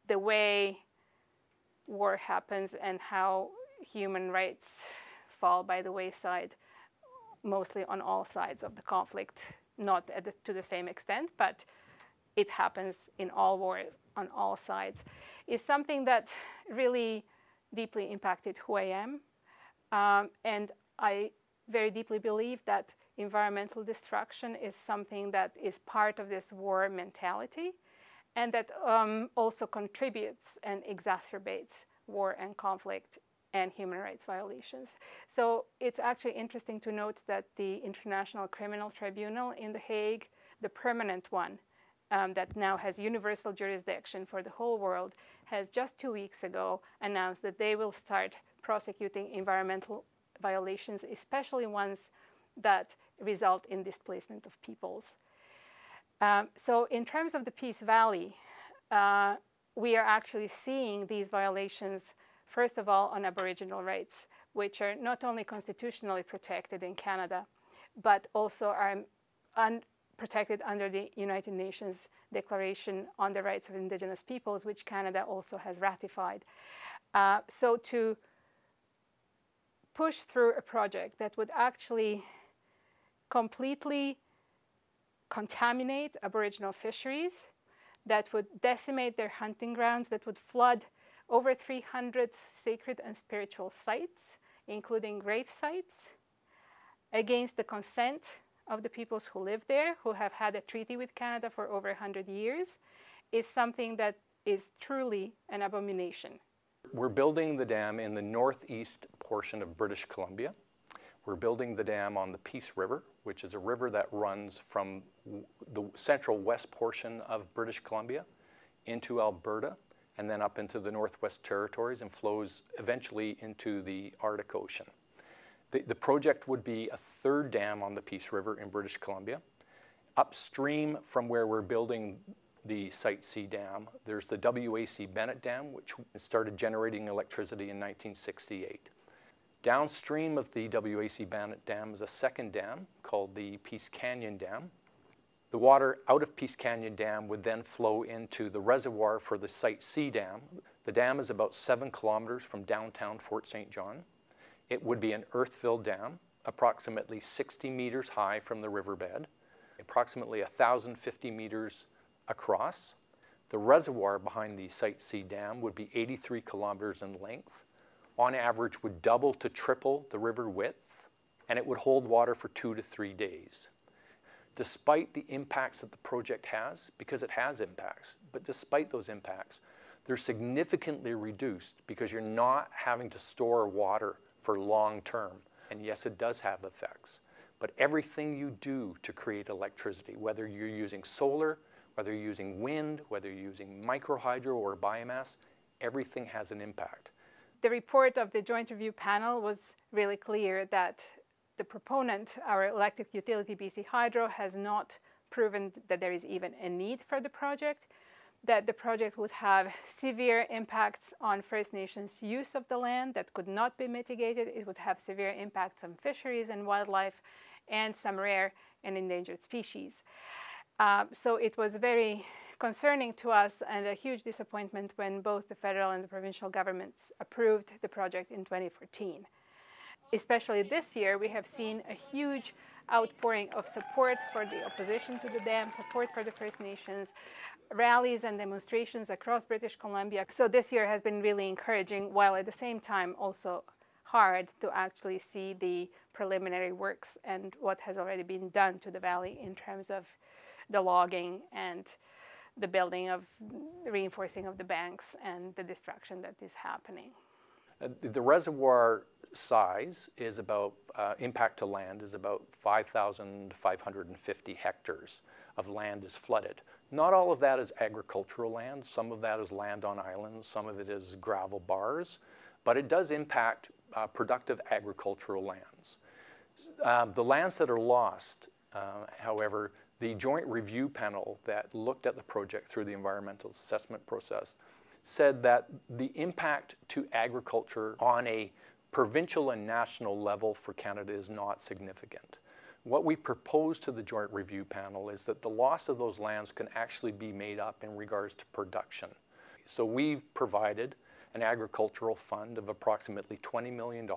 the way war happens and how human rights fall by the wayside, mostly on all sides of the conflict, not to the same extent, but it happens in all wars on all sides, is something that really deeply impacted who I am. And I very deeply believe that environmental destruction is something that is part of this war mentality, and that also contributes and exacerbates war and conflict and human rights violations. So it's actually interesting to note that the International Criminal Tribunal in The Hague, the permanent one, that now has universal jurisdiction for the whole world, has just 2 weeks ago announced that they will start prosecuting environmental violations, especially ones that result in displacement of peoples. So in terms of the Peace Valley, we are actually seeing these violations, first of all, on Aboriginal rights, which are not only constitutionally protected in Canada, but also are protected under the United Nations Declaration on the Rights of Indigenous Peoples, which Canada also has ratified. So to push through a project that would actually completely contaminate Aboriginal fisheries, that would decimate their hunting grounds, that would flood over 300 sacred and spiritual sites, including grave sites, against the consent of the peoples who live there, who have had a treaty with Canada for over 100 years, is something that is truly an abomination. We're building the dam in the northeast portion of British Columbia. We're building the dam on the Peace River, which is a river that runs from the central west portion of British Columbia into Alberta and then up into the Northwest Territories and flows eventually into the Arctic Ocean. The project would be a third dam on the Peace River in British Columbia. Upstream from where we're building the Site C dam, there's the WAC Bennett Dam, which started generating electricity in 1968. Downstream of the WAC Bennett Dam is a second dam called the Peace Canyon Dam. The water out of Peace Canyon Dam would then flow into the reservoir for the Site C dam. The dam is about 7 kilometers from downtown Fort St. John. It would be an earth-filled dam, approximately 60 meters high from the riverbed, approximately 1,050 meters across. The reservoir behind the Site C dam would be 83 kilometers in length, on average would double to triple the river width, and it would hold water for 2 to 3 days. Despite the impacts that the project has, because it has impacts, but despite those impacts, they're significantly reduced because you're not having to store water for long term. And yes, it does have effects, but everything you do to create electricity, whether you're using solar, whether you're using wind, whether you're using microhydro or biomass, everything has an impact. The report of the Joint Review Panel was really clear that the proponent, our electric utility BC Hydro, has not proven that there is even a need for the project, that the project would have severe impacts on First Nations use of the land that could not be mitigated. It would have severe impacts on fisheries and wildlife and some rare and endangered species. So it was very concerning to us and a huge disappointment when both the federal and the provincial governments approved the project in 2014. Especially this year, we have seen a huge outpouring of support for the opposition to the dam, support for the First Nations, rallies and demonstrations across British Columbia. So this year has been really encouraging, while at the same time also hard to actually see the preliminary works and what has already been done to the valley in terms of the logging and the building of, the reinforcing of the banks and the destruction that is happening. The reservoir size is about, impact to land is about 5,550 hectares of land is flooded. Not all of that is agricultural land. Some of that is land on islands. Some of it is gravel bars. But it does impact productive agricultural lands. The lands that are lost, however, the Joint Review Panel that looked at the project through the environmental assessment process said that the impact to agriculture on a provincial and national level for Canada is not significant. What we propose to the Joint Review Panel is that the loss of those lands can actually be made up in regards to production. So we've provided an agricultural fund of approximately $20 million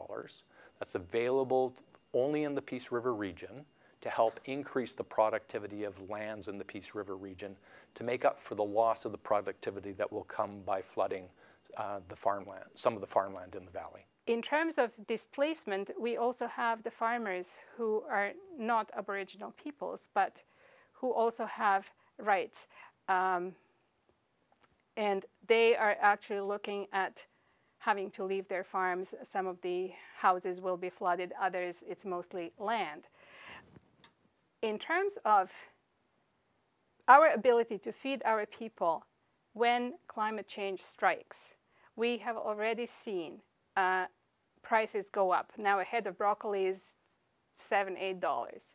that's available only in the Peace River region to help increase the productivity of lands in the Peace River region to make up for the loss of the productivity that will come by flooding the farmland, some of the farmland in the valley. In terms of displacement, we also have the farmers who are not Aboriginal peoples, but who also have rights. And they are actually looking at having to leave their farms. Some of the houses will be flooded, others it's mostly land. In terms of our ability to feed our people when climate change strikes, we have already seen prices go up. Now a head of broccoli is $7, $8.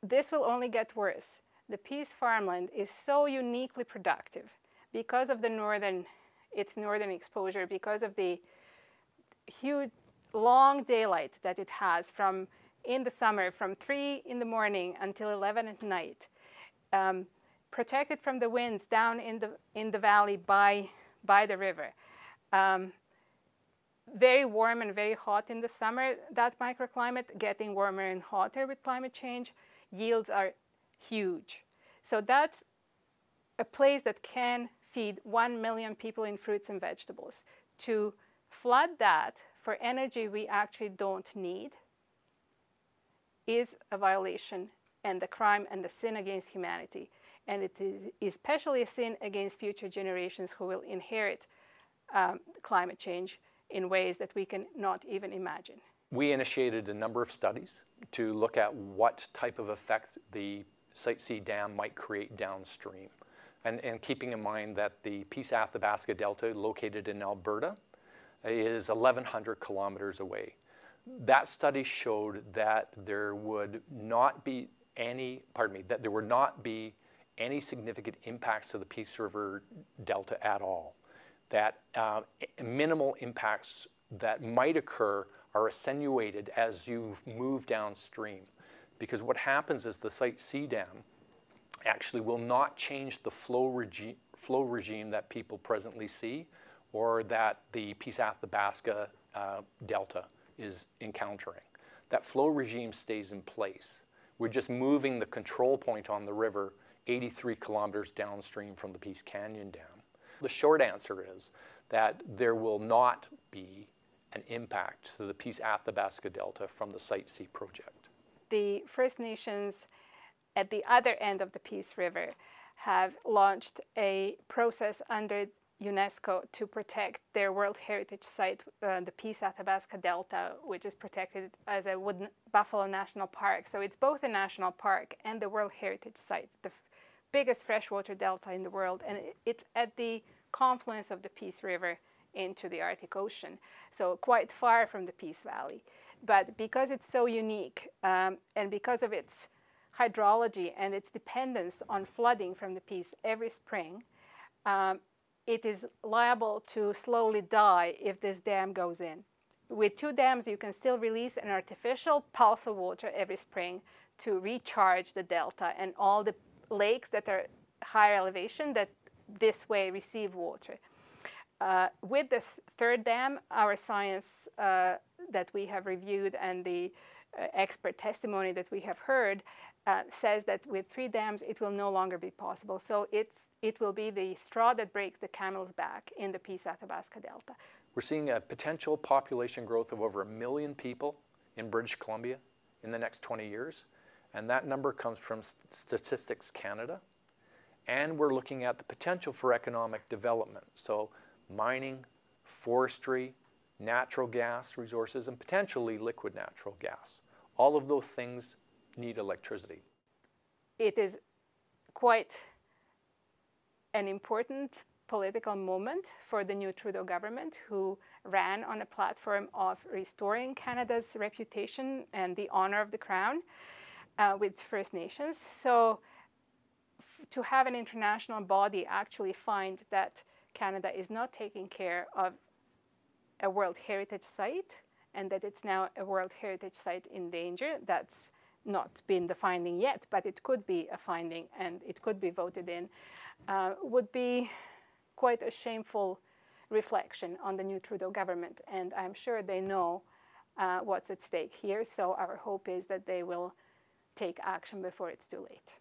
This will only get worse. The Peace farmland is so uniquely productive because of its northern exposure, because of the huge long daylight that it has from in the summer from 3 in the morning until 11 at night, protected from the winds down in the valley by the river. Very warm and very hot in the summer, that microclimate, getting warmer and hotter with climate change, yields are huge. So that's a place that can feed 1 million people in fruits and vegetables. To flood that for energy we actually don't need is a violation and a crime and a sin against humanity. And it is especially a sin against future generations who will inherit climate change in ways that we can not even imagine. We initiated a number of studies to look at what type of effect the Site C dam might create downstream. And keeping in mind that the Peace Athabasca Delta, located in Alberta, is 1,100 kilometers away. That study showed that there would not be any, any significant impacts to the Peace River Delta at all. That minimal impacts that might occur are attenuated as you move downstream. Because what happens is the Site C dam actually will not change the flow regime that people presently see or that the Peace Athabasca Delta is encountering. That flow regime stays in place. We're just moving the control point on the river 83 kilometers downstream from the Peace Canyon Dam. The short answer is that there will not be an impact to the Peace Athabasca Delta from the Site C project. The First Nations at the other end of the Peace River have launched a process under UNESCO to protect their World Heritage Site, the Peace Athabasca Delta, which is protected as a Buffalo National Park. So it's both a national park and the World Heritage Site, the biggest freshwater delta in the world, and it's at the confluence of the Peace River into the Arctic Ocean, so quite far from the Peace Valley. But because it's so unique and because of its hydrology and its dependence on flooding from the Peace every spring, it is liable to slowly die if this dam goes in. With 2 dams, you can still release an artificial pulse of water every spring to recharge the delta and all the lakes that are higher elevation that this way receive water. With this 3rd dam, our science that we have reviewed and the expert testimony that we have heard says that with 3 dams it will no longer be possible. So it will be the straw that breaks the camel's back in the Peace Athabasca Delta. We're seeing a potential population growth of over 1 million people in British Columbia in the next 20 years. And that number comes from Statistics Canada. And we're looking at the potential for economic development. So mining, forestry, natural gas resources, and potentially liquid natural gas. All of those things need electricity. It is quite an important political moment for the new Trudeau government, who ran on a platform of restoring Canada's reputation and the honor of the Crown with First Nations. So to have an international body actually find that Canada is not taking care of a World Heritage Site and that it's now a World Heritage Site in danger, that's not been the finding yet, but it could be a finding and it could be voted in. would be quite a shameful reflection on the new Trudeau government. And I'm sure they know what's at stake here. So our hope is that they will take action before it's too late.